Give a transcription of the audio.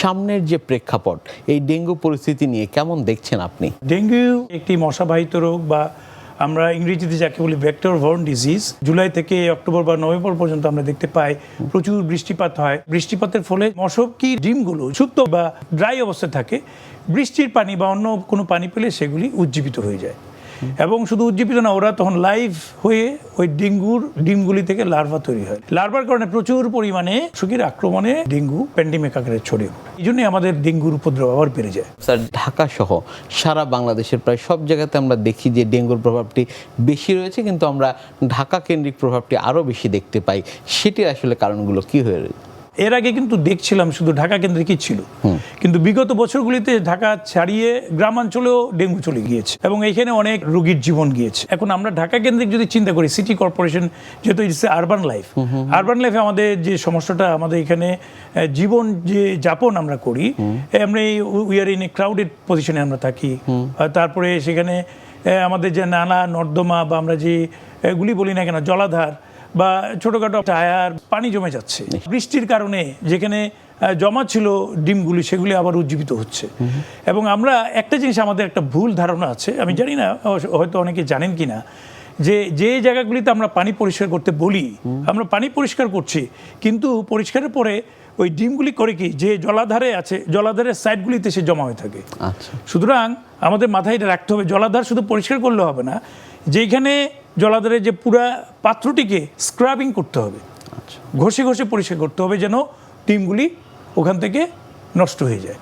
সামনের যে প্রেক্ষাপট, এই ডেঙ্গু পরিস্থিতি নিয়ে কেমন দেখছেন আপনি? ডেঙ্গু একটি মশাবাহিত রোগ, বা আমরা ইংরেজিতে যাকে বলি ভেক্টর বর্ন ডিজিজ। জুলাই থেকে অক্টোবর বা নভেম্বর পর্যন্ত আমরা দেখতে পাই প্রচুর বৃষ্টিপাত হয়। বৃষ্টিপাতের ফলে মশকির ডিমগুলো সুপ্ত বা ড্রাই অবস্থায় থাকে। বৃষ্টির পানি বা অন্য কোনো পানি পেলে সেগুলি উজ্জীবিত হয়ে যায়, এবং শুধু উজ্জীবিত না, ওরা তখন লাইভ হয়ে ওই ডেঙ্গুর ডিমগুলি থেকে লার্ভা তৈরি হয়। লার্ভার কারণে প্রচুর পরিমাণে মশকির আক্রমণে ডেঙ্গু প্যান্ডেমিক আকারে ছড়িয়ে পড়ে। এই জন্যই আমাদের ডেঙ্গুর উপদ্রব আবার বেড়ে যায়। স্যার, ঢাকা সহ সারা বাংলাদেশের প্রায় সব জায়গাতে আমরা দেখি যে ডেঙ্গুর প্রভাবটি বেশি রয়েছে, কিন্তু আমরা ঢাকা কেন্দ্রিক প্রভাবটি আরও বেশি দেখতে পাই। সেটির আসলে কারণগুলো কি হয়ে রয়েছে? এর আগে কিন্তু দেখছিলাম শুধু ঢাকা কেন্দ্রিকই ছিল, কিন্তু বিগত বছরগুলিতে ঢাকা ছাড়িয়ে গ্রামাঞ্চলেও ডেঙ্গু চলে গিয়েছে, এবং এইখানে অনেক রোগীর জীবন গিয়েছে। এখন আমরা ঢাকা কেন্দ্রিক যদি চিন্তা করি, সিটি কর্পোরেশন যেহেতু ইটস আরবান লাইফ, আরবান লাইফে আমাদের যে সমস্যাটা, আমাদের এখানে জীবন যে যাপন আমরা করি, আমরা we are in a crowded পজিশনে আমরা থাকি। তারপরে সেখানে আমাদের যে নালা নর্দমা, বা আমরা যে গুলি বলি না কেন, জলাধার বা ছোটোখাটো টায়ার, পানি জমে যাচ্ছে বৃষ্টির কারণে। যেখানে জমা ছিল ডিমগুলি, সেগুলি আবার উজ্জীবিত হচ্ছে। এবং আমরা একটা জিনিস, আমাদের একটা ভুল ধারণা আছে, আমি জানি না হয়তো অনেকে জানেন কি না, যে জায়গাগুলিতে আমরা পানি পরিষ্কার করতে বলি, আমরা পানি পরিষ্কার করছি, কিন্তু পরিষ্কারের পরে ওই ডিমগুলি করে কি, যে জলাধারে আছে, জলাধারের সাইডগুলিতে সে জমা হয়ে থাকে। সুতরাং আমাদের মাথায় এটা রাখতে হবে, জলাধার শুধু পরিষ্কার করলে হবে না, যেখানে জলাধারের যে পুরা পাত্রটিকে স্ক্রাবিং করতে হবে, ঘষে ঘষে পরিষ্কার করতে হবে, যেন ডিমগুলি ওখান থেকে নষ্ট হয়ে যায়।